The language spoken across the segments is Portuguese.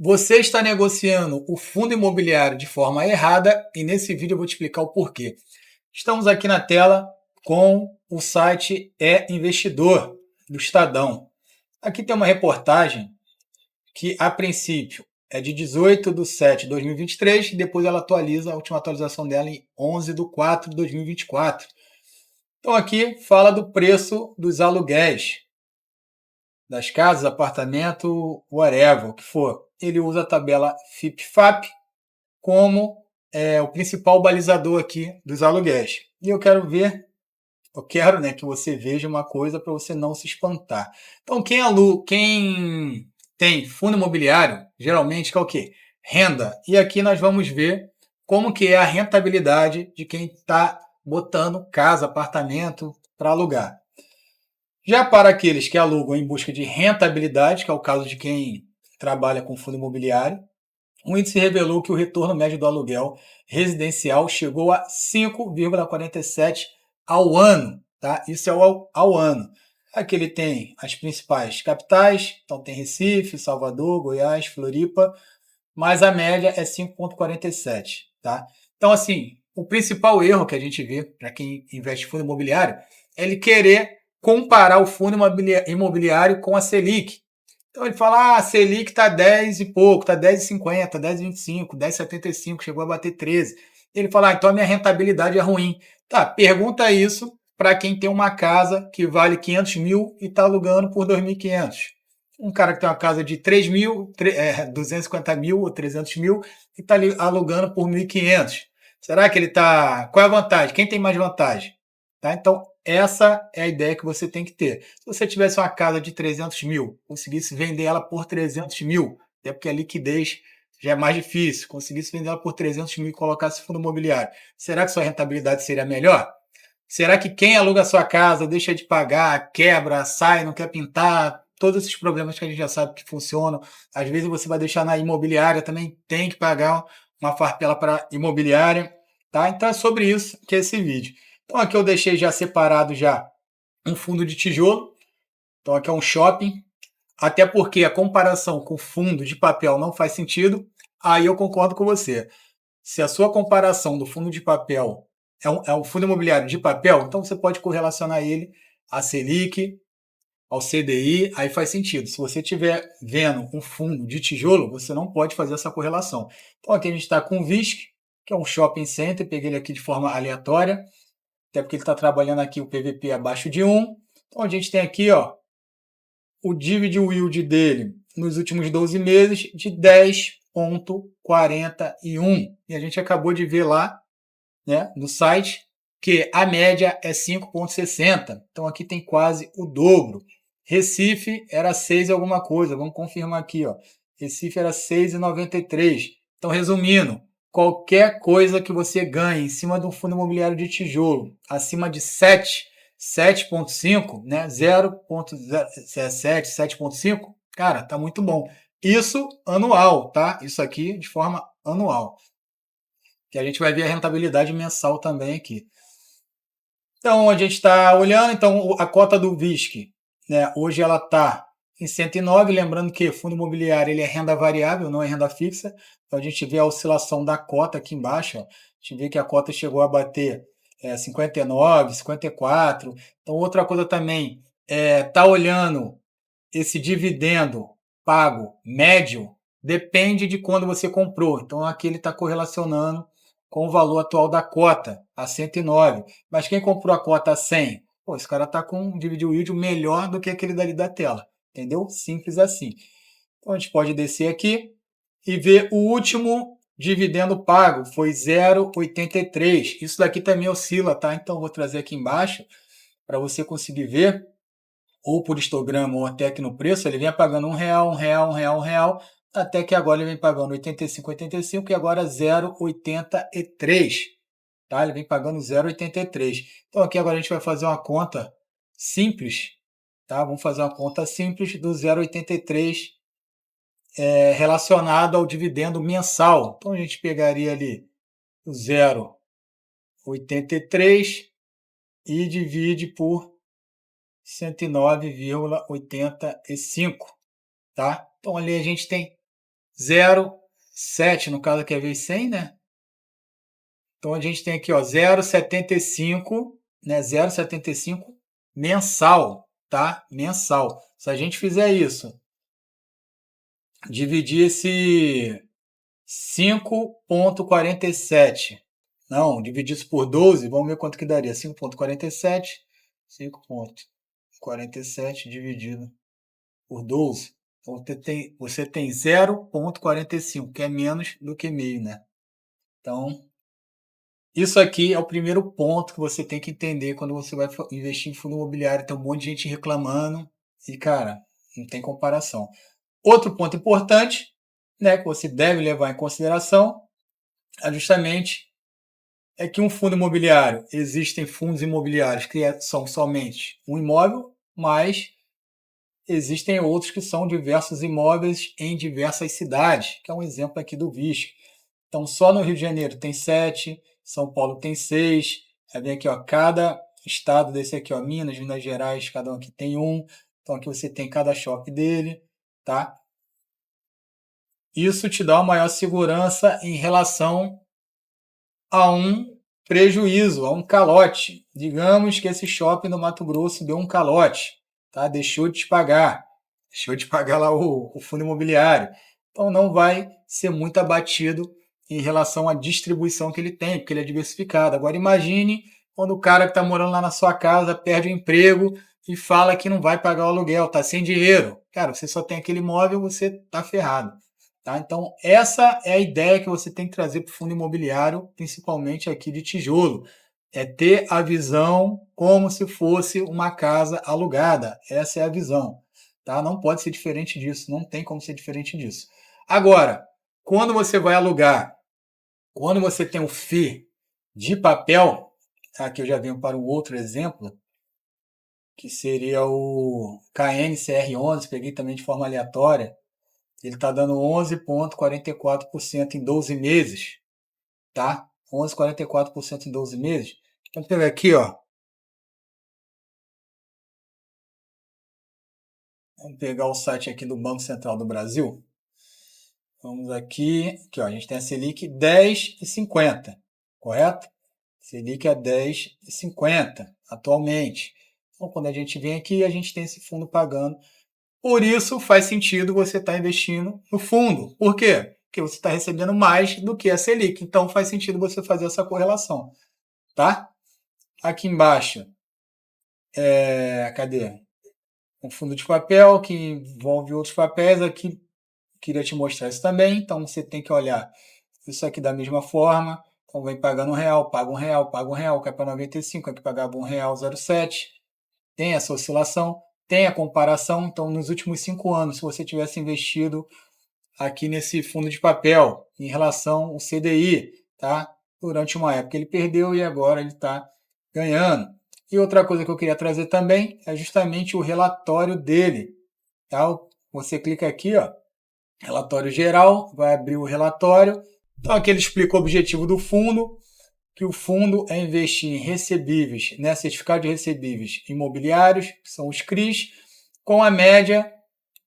Você está negociando o fundo imobiliário de forma errada e nesse vídeo eu vou te explicar o porquê. Estamos aqui na tela com o site É-Investidor do Estadão. Aqui tem uma reportagem que, a princípio, é de 18/7/2023 e depois ela atualiza, a última atualização dela em 11/4/2024. Então aqui fala do preço dos aluguéis das casas, apartamento, whatever, o que for. Ele usa a tabela FIP-FAP como o principal balizador aqui dos aluguéis. E eu quero, né, que você veja uma coisa para você não se espantar. Então, quem tem fundo imobiliário, geralmente quer o quê? Renda. E aqui nós vamos ver como que é a rentabilidade de quem está botando casa, apartamento para alugar. Já para aqueles que alugam em busca de rentabilidade, que é o caso de quem trabalha com fundo imobiliário, o índice revelou que o retorno médio do aluguel residencial chegou a 5,47 ao ano, tá? Isso é ao ano. Aqui ele tem as principais capitais, então tem Recife, Salvador, Goiás, Floripa, mas a média é 5,47, tá? Então, assim, o principal erro que a gente vê para quem investe em fundo imobiliário é ele querer comparar o fundo imobiliário com a Selic. Então ele fala, a Selic está 10 e pouco, está 10,50, 10,25, 10,75, chegou a bater 13. Ele fala, então a minha rentabilidade é ruim. Tá, pergunta isso para quem tem uma casa que vale 500 mil e está alugando por 2.500. Um cara que tem uma casa de 3 mil, 250 mil ou 300 mil e está alugando por 1.500. Será que ele está... Qual é a vantagem? Quem tem mais vantagem? Tá? Então, essa é a ideia que você tem que ter. Se você tivesse uma casa de 300 mil, conseguisse vender ela por 300 mil, até porque a liquidez já é mais difícil, conseguisse vender ela por 300 mil e colocasse fundo imobiliário, será que sua rentabilidade seria melhor? Será que quem aluga a sua casa deixa de pagar, quebra, sai, não quer pintar, todos esses problemas que a gente já sabe que funcionam, às vezes você vai deixar na imobiliária, também tem que pagar uma farpela para imobiliária, tá? Então é sobre isso que é esse vídeo. Então aqui eu deixei já separado já um fundo de tijolo, então aqui é um shopping, até porque a comparação com fundo de papel não faz sentido, aí eu concordo com você. Se a sua comparação do fundo de papel é um fundo imobiliário de papel, então você pode correlacionar ele à Selic, ao CDI, aí faz sentido. Se você estiver vendo um fundo de tijolo, você não pode fazer essa correlação. Então aqui a gente está com o VISC, que é um shopping center, peguei ele aqui de forma aleatória, até porque ele está trabalhando aqui o PVP abaixo de 1. Então a gente tem aqui ó, o dividend yield dele nos últimos 12 meses de 10,41. E a gente acabou de ver lá, né, no site que a média é 5,60. Então aqui tem quase o dobro. Recife era 6 alguma coisa, vamos confirmar aqui, ó. Recife era 6,93. Então, resumindo, qualquer coisa que você ganhe em cima de um fundo imobiliário de tijolo, acima de 7,5, né, 0,07, 7,5, cara, tá muito bom. Isso anual, tá? Isso aqui de forma anual. Que a gente vai ver a rentabilidade mensal também aqui. Então, a gente está olhando, então a cota do VISC, né, hoje ela está em 109, lembrando que fundo imobiliário ele é renda variável, não é renda fixa. Então a gente vê a oscilação da cota aqui embaixo, ó. A gente vê que a cota chegou a bater 59, 54. Então outra coisa também, tá olhando esse dividendo pago médio, depende de quando você comprou. Então aqui ele está correlacionando com o valor atual da cota, a 109. Mas quem comprou a cota a 100, pô, esse cara está com um dividend yield melhor do que aquele dali da tela. Entendeu? Simples assim. Então a gente pode descer aqui e ver o último dividendo pago, foi 0,83. Isso daqui também oscila, tá? Então vou trazer aqui embaixo para você conseguir ver, ou por histograma ou até aqui no preço, ele vem pagando R$ 1, R$ 1, R$ 1, R$ 1, até que agora ele vem pagando 85, 85 e agora 0,83. Tá? Ele vem pagando 0,83. Então aqui agora a gente vai fazer uma conta simples, tá? Vamos fazer uma conta simples do 0,83 relacionado ao dividendo mensal. Então a gente pegaria ali o 0,83 e divide por 109,85, tá? Então ali a gente tem 0,7, no caso aqui é vezes 100, né? Então a gente tem aqui, ó, 0,75, né? 0,75 mensal, tá? Mensal. Se a gente fizer isso, dividir esse 5,47. Não, dividir isso por 12, vamos ver quanto que daria. 5,47, 5,47 dividido por 12. Então você tem 0,45, que é menos do que meio, né? Então, isso aqui é o primeiro ponto que você tem que entender quando você vai investir em fundo imobiliário. Tem um monte de gente reclamando e, cara, não tem comparação. Outro ponto importante, né, que você deve levar em consideração é justamente que um fundo imobiliário, existem fundos imobiliários que são somente um imóvel, mas existem outros que são diversos imóveis em diversas cidades, que é um exemplo aqui do VISC. Então, só no Rio de Janeiro tem 7, São Paulo tem 6, aí vem aqui, ó, cada estado desse aqui, ó, Minas Gerais, cada um aqui tem um. Então, aqui você tem cada shopping dele, tá? Isso te dá uma maior segurança em relação a um prejuízo, a um calote. Digamos que esse shopping no Mato Grosso deu um calote, tá? Deixou de pagar lá o fundo imobiliário. Então não vai ser muito abatido em relação à distribuição que ele tem, porque ele é diversificado. Agora imagine quando o cara que está morando lá na sua casa perde o emprego e fala que não vai pagar o aluguel, está sem dinheiro. Cara, você só tem aquele imóvel, você está ferrado. Tá? Então, essa é a ideia que você tem que trazer para o fundo imobiliário, principalmente aqui de tijolo. É ter a visão como se fosse uma casa alugada. Essa é a visão. Tá? Não pode ser diferente disso, não tem como ser diferente disso. Agora, quando você vai alugar, quando você tem um FII de papel, aqui eu já venho para o outro exemplo, que seria o KNCR11, peguei também de forma aleatória. Ele está dando 11,44% em 12 meses, tá? 11,44% em 12 meses. Vamos pegar aqui, ó. Vamos pegar o site aqui do Banco Central do Brasil. Vamos aqui, ó, a gente tem a Selic 10,50, correto? Selic é 10,50 atualmente. Então, quando a gente vem aqui, a gente tem esse fundo pagando. Por isso, faz sentido você estar investindo no fundo. Por quê? Porque você está recebendo mais do que a Selic. Então, faz sentido você fazer essa correlação, tá? Aqui embaixo, cadê? Um fundo de papel que envolve outros papéis. Aqui, queria te mostrar isso também. Então, você tem que olhar isso aqui da mesma forma. Então, vem pagando R$1, paga R$1, paga R$1, cai para 95, aqui pagava R$1,07. Tem essa oscilação, tem a comparação. Então, nos últimos 5 anos, se você tivesse investido aqui nesse fundo de papel em relação ao CDI, tá? Durante uma época ele perdeu e agora ele está ganhando. E outra coisa que eu queria trazer também é justamente o relatório dele, tá? Você clica aqui, ó, relatório geral, vai abrir o relatório. Então aqui ele explica o objetivo do fundo, que o fundo é investir em recebíveis, né, certificado de recebíveis imobiliários, que são os CRIs, com a média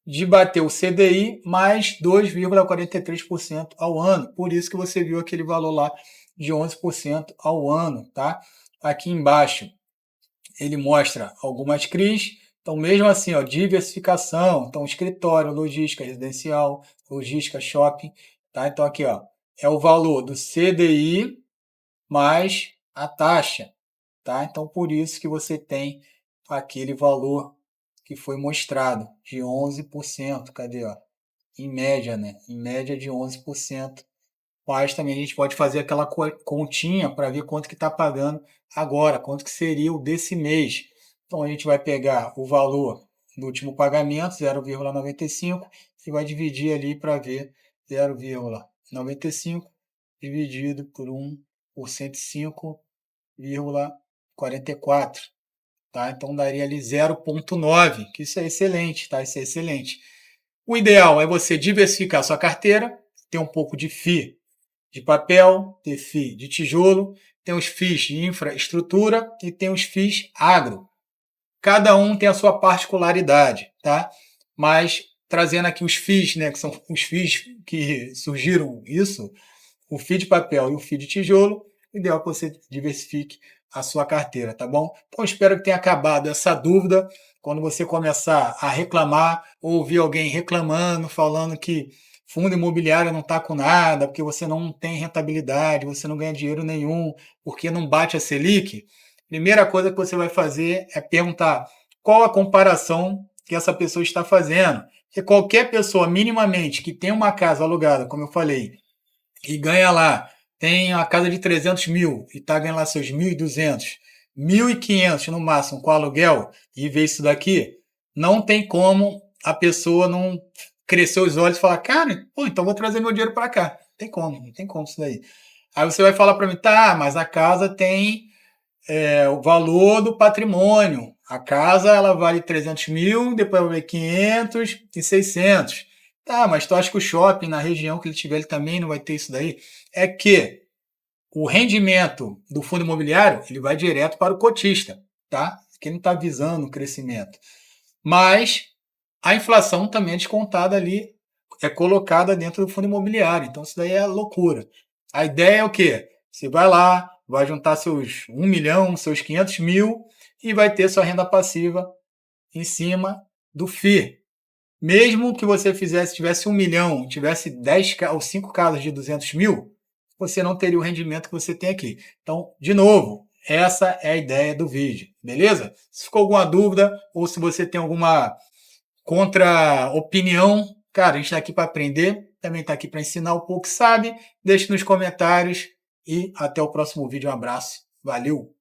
de bater o CDI mais 2,43% ao ano. Por isso que você viu aquele valor lá de 11% ao ano, tá? Aqui embaixo ele mostra algumas CRIs. Então, mesmo assim, ó, diversificação. Então, escritório, logística residencial, logística shopping, tá? Então, aqui, ó, é o valor do CDI mais a taxa, tá? Então, por isso que você tem aquele valor que foi mostrado, de 11%, cadê, ó? Em média, né? Em média de 11%. Mas também a gente pode fazer aquela continha para ver quanto que está pagando agora, quanto que seria o desse mês. Então a gente vai pegar o valor do último pagamento, 0,95, e vai dividir ali para ver 0,95 dividido por 1 por 105,44. Tá? Então daria ali 0,9, que isso é excelente, tá? Isso é excelente. O ideal é você diversificar sua carteira, ter um pouco de FII de papel, ter FII de tijolo, tem os FIIs de infraestrutura e tem os FIIs agro. Cada um tem a sua particularidade, tá? Mas trazendo aqui os FIIs, né, que são os FIIs que surgiram isso, o FII de papel e o FII de tijolo, o ideal é que você diversifique a sua carteira, tá bom? Então, espero que tenha acabado essa dúvida. Quando você começar a reclamar ou ouvir alguém reclamando, falando que fundo imobiliário não está com nada, porque você não tem rentabilidade, você não ganha dinheiro nenhum, porque não bate a Selic, primeira coisa que você vai fazer é perguntar qual a comparação que essa pessoa está fazendo. Porque qualquer pessoa, minimamente, que tem uma casa alugada, como eu falei, e ganha lá, tem a casa de 300 mil e está ganhando lá seus 1.200, 1.500 no máximo com aluguel e vê isso daqui, não tem como a pessoa não crescer os olhos e falar, cara, pô, então vou trazer meu dinheiro para cá. Não tem como isso daí. Aí você vai falar para mim, tá, mas a casa tem o valor do patrimônio. A casa ela vale 300 mil, depois vai 500 e 600. Tá, mas tu acha que o shopping na região que ele tiver ele também não vai ter isso daí? É que o rendimento do fundo imobiliário ele vai direto para o cotista, tá? Que não está visando o crescimento. Mas a inflação também é descontada ali, é colocada dentro do fundo imobiliário. Então isso daí é loucura. A ideia é o quê? Você vai lá, vai juntar seus 1 milhão, seus 500 mil e vai ter sua renda passiva em cima do FII. Mesmo que você tivesse 1 milhão, tivesse 10 ou 5 casas de 200 mil, você não teria o rendimento que você tem aqui. Então, de novo, essa é a ideia do vídeo, beleza? Se ficou alguma dúvida ou se você tem alguma contra-opinião, cara, a gente está aqui para aprender, também está aqui para ensinar o pouco que sabe. Deixe nos comentários e até o próximo vídeo. Um abraço, valeu!